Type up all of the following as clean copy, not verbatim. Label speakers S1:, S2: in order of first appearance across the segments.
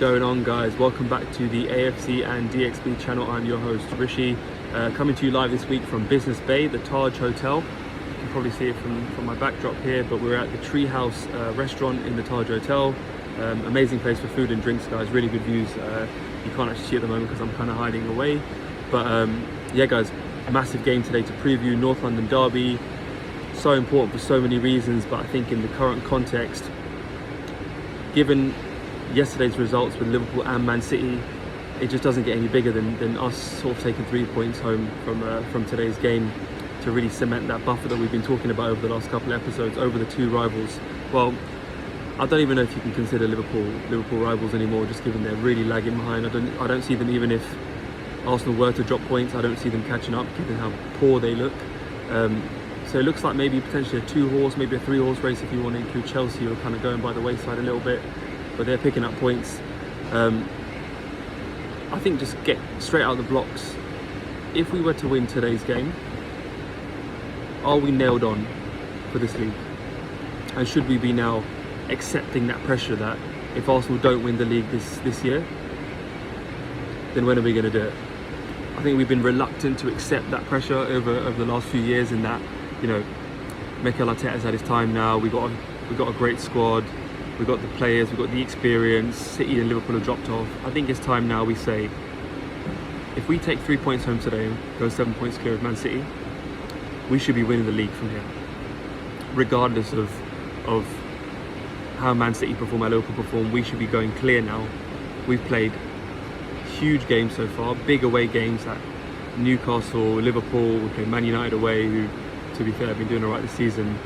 S1: going on, guys? Welcome back to the AFC and DXB channel. I'm your host Rishi, coming to you live this week from Business Bay, the Taj Hotel. You can probably see it from my backdrop here, but we're at the Treehouse restaurant in the Taj Hotel. Amazing place for food and drinks, guys. Really good views. You can't actually see at the moment because I'm kind of hiding away, but yeah, guys, a massive game today to preview. North London derby, so important for so many reasons, but I think in the current context, given yesterday's results with Liverpool and Man City, it just doesn't get any bigger than us sort of taking 3 points home from today's game to really cement that buffer that we've been talking about over the last couple of episodes over the two rivals. Well, I don't even know if you can consider Liverpool rivals anymore, just given they're really lagging behind. I don't see them, even if Arsenal were to drop points, I don't see them catching up given how poor they look. So it looks like maybe potentially a 2-horse, maybe a 3-horse race if you want to include Chelsea, who are kind of going by the wayside a little bit, but they're picking up points. I think just get straight out of the blocks. If we were to win today's game, are we nailed on for this league? And should we be now accepting that pressure that if Arsenal don't win the league this year, then when are we going to do it? I think we've been reluctant to accept that pressure over the last few years, in that, you know, Mikel Arteta's had his time now. We got a great squad. We've got the players, we've got the experience. City and Liverpool have dropped off. I think it's time now we say, if we take 3 points home today and go 7 points clear of Man City, we should be winning the league from here, regardless of how Man City perform, how Liverpool perform. We should be going clear now. We've played huge games so far, big away games at Newcastle, Liverpool. We played Man United away, who, to be fair, have been doing all right this season.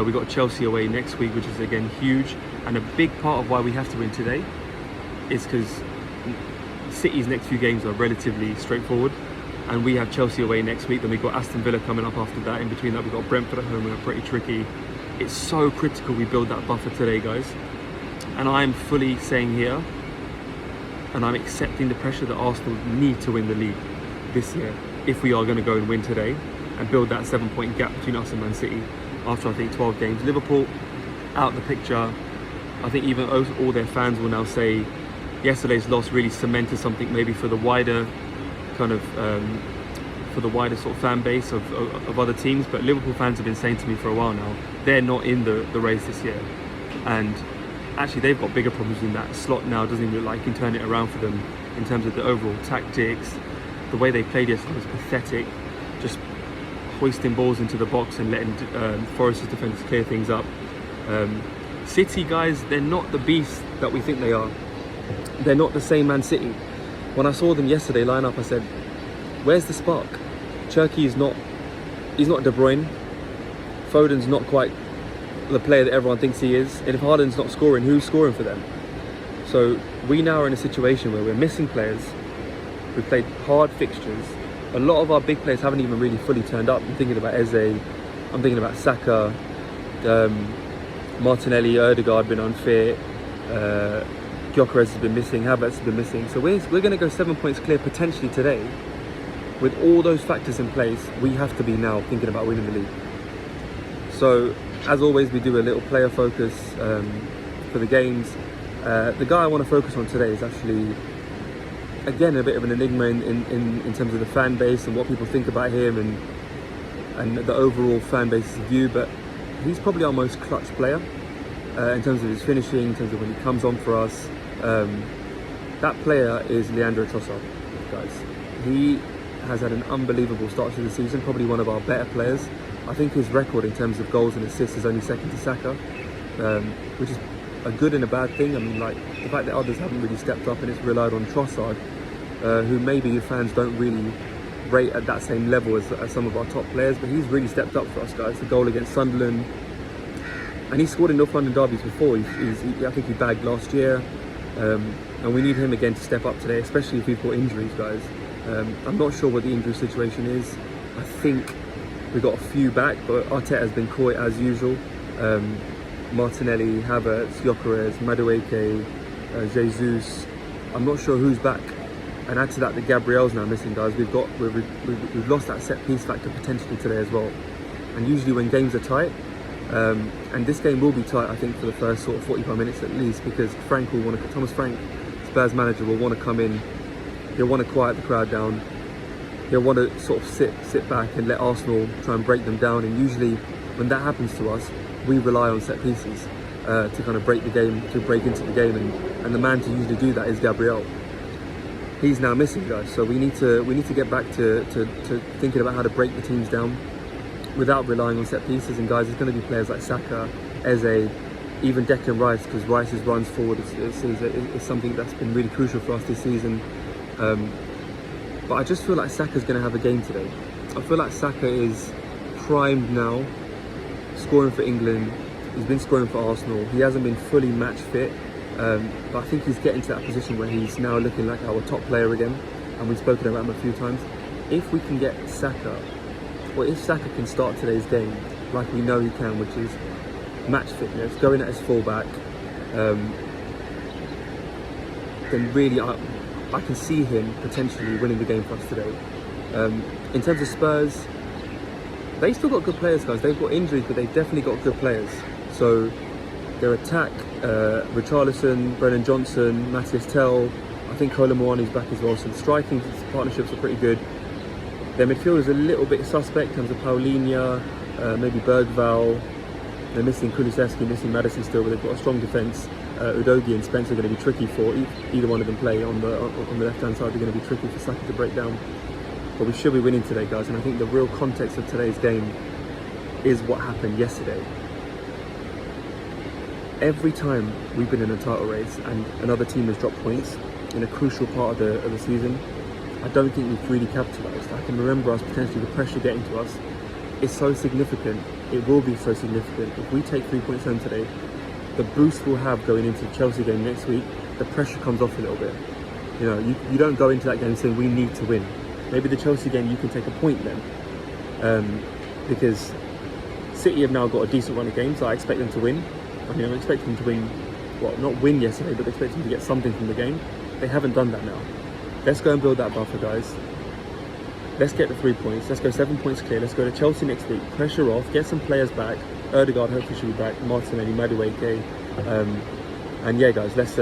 S1: We got Chelsea away next week, which is again huge. And a big part of why we have to win today is because City's next few games are relatively straightforward, and we have Chelsea away next week. Then we've got Aston Villa coming up after that. In between that, we've got Brentford at home, who are pretty tricky. It's so critical we build that buffer today, guys. And I'm fully saying here, and I'm accepting the pressure that Arsenal need to win the league this year if we are going to go and win today and build that 7-point gap between us and Man City after, I think, 12 games. Liverpool out of the picture. I think even all their fans will now say yesterday's loss really cemented something maybe for the wider kind of for the wider sort of fan base of other teams. But Liverpool fans have been saying to me for a while now, they're not in the race this year, and actually they've got bigger problems in that slot now. Doesn't even look like you can turn it around for them in terms of the overall tactics. The way they played yesterday was pathetic, just hoisting balls into the box and letting Forest's defenders clear things up. City, guys, they're not the beast that we think they are. They're not the same Man City. When I saw them yesterday line up, I said, where's the spark? Cherki is not, he's not De Bruyne. Foden's not quite the player that everyone thinks he is. And if Harden's not scoring, who's scoring for them? So we now are in a situation where we're missing players. We've played hard fixtures. A lot of our big players haven't even really fully turned up. I'm thinking about Eze, I'm thinking about Saka, Martinelli, Odegaard been unfit, Gyökeres has been missing, Havertz has been missing. So we're going to go 7 points clear potentially today. With all those factors in place, we have to be now thinking about winning the league. So as always, we do a little player focus for the games. The guy I want to focus on today is actually, again, a bit of an enigma in terms of the fan base and what people think about him and the overall fan base's view, but he's probably our most clutch player in terms of his finishing, in terms of when he comes on for us. That player is Leandro Trossard, guys. He has had an unbelievable start to the season, probably one of our better players. I think his record in terms of goals and assists is only second to Saka, which is a good and a bad thing. I mean, like, the fact that others haven't really stepped up and it's relied on Trossard, who maybe your fans don't really rate at that same level as some of our top players, but he's really stepped up for us, guys. The goal against Sunderland, and he scored in North London derbies before. I think he bagged last year, and we need him again to step up today, especially if we've got injuries, guys. I'm not sure what the injury situation is. I think we got a few back, but Arteta has been coy as usual. Martinelli, Havertz, Gyökeres, Madueke, Jesus. I'm not sure who's back. And add to that, the Gabriel's now missing, guys. We've lost that set piece factor potentially today as well. And usually when games are tight, and this game will be tight, I think, for the first sort of 45 minutes at least, because Thomas Frank has Spurs manager will want to come in, he'll want to quiet the crowd down, he'll want to sort of sit back and let Arsenal try and break them down. And usually when that happens to us, we rely on set pieces to kind of break the game, to break into the game, and the man to usually do that is Gabriel. He's now missing, guys, so we need to get back to thinking about how to break the teams down without relying on set pieces. And guys, there's going to be players like Saka, Eze, even Declan Rice, because Rice's runs forward is something that's been really crucial for us this season. But I just feel like Saka's going to have a game today. I feel like Saka is primed now, scoring for England. He's been scoring for Arsenal. He hasn't been fully match fit, but I think he's getting to that position where he's now looking like our top player again, and we've spoken about him a few times. If we can get Saka, or if Saka can start today's game like we know he can, which is match fitness, going at his fullback, then really I can see him potentially winning the game for us today. In terms of Spurs, they still got good players, guys. They've got injuries, but they've definitely got good players. So their attack, Richarlison, Brennan Johnson, Matthias Tell, I think Kolo Muani's back as well. So the striking partnerships are pretty good. Their midfield is a little bit suspect in terms of Paulinho, maybe Bergvall. They're missing Kulusevski, missing Maddison still, but they've got a strong defence. Udogie and Spence are going to be tricky for either one of them play on the left-hand side. They're going to be tricky for Saka to break down. But we should be winning today, guys. And I think the real context of today's game is what happened yesterday. Every time we've been in a title race and another team has dropped points in a crucial part of the season, I don't think we've really capitalised. I can remember us potentially the pressure getting to us. It's so significant. It will be so significant. If we take 3 points home today, the boost we'll have going into the Chelsea game next week, the pressure comes off a little bit. You know, you don't go into that game saying we need to win. Maybe the Chelsea game you can take a point then, because City have now got a decent run of games. So I expect them to win. I mean, I'm expecting them to win, well, not win yesterday, but expect them to get something from the game. They haven't done that now. Let's go and build that buffer, guys. Let's get the 3 points. Let's go 7 points clear. Let's go to Chelsea next week. Pressure off. Get some players back. Ødegaard hopefully should be back. Martinelli, Madueke. And yeah, guys, let's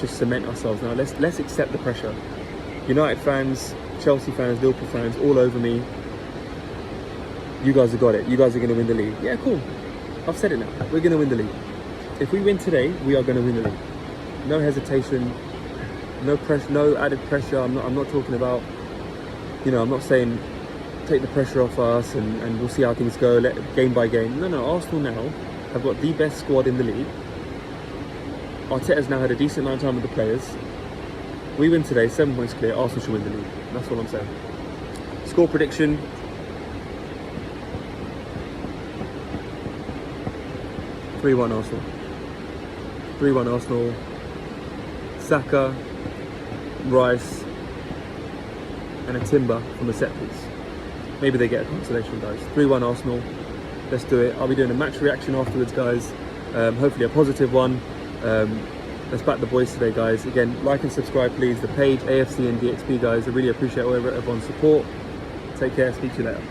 S1: just cement ourselves now. Let's accept the pressure. United fans, Chelsea fans, Liverpool fans, all over me. You guys have got it. You guys are going to win the league. Yeah, cool. I've said it now. We're going to win the league. If we win today, we are going to win the league. No hesitation. No pressure. No added pressure. I'm not talking about. You know, I'm not saying take the pressure off us and we'll see how things go game by game. No, Arsenal now have got the best squad in the league. Arteta's now had a decent amount of time with the players. We win today, 7 points clear. Arsenal should win the league. That's what I'm saying. Score prediction. 3-1 Arsenal. 3-1 Arsenal. Saka, Rice, and a timber from a set piece. Maybe they get a consolation, guys. 3-1 Arsenal. Let's do it. I'll be doing a match reaction afterwards, guys. Hopefully a positive one. Let's back the boys today, guys. Again, like and subscribe, please. The page, AFC and DXP, guys. I really appreciate everyone's support. Take care. Speak to you later.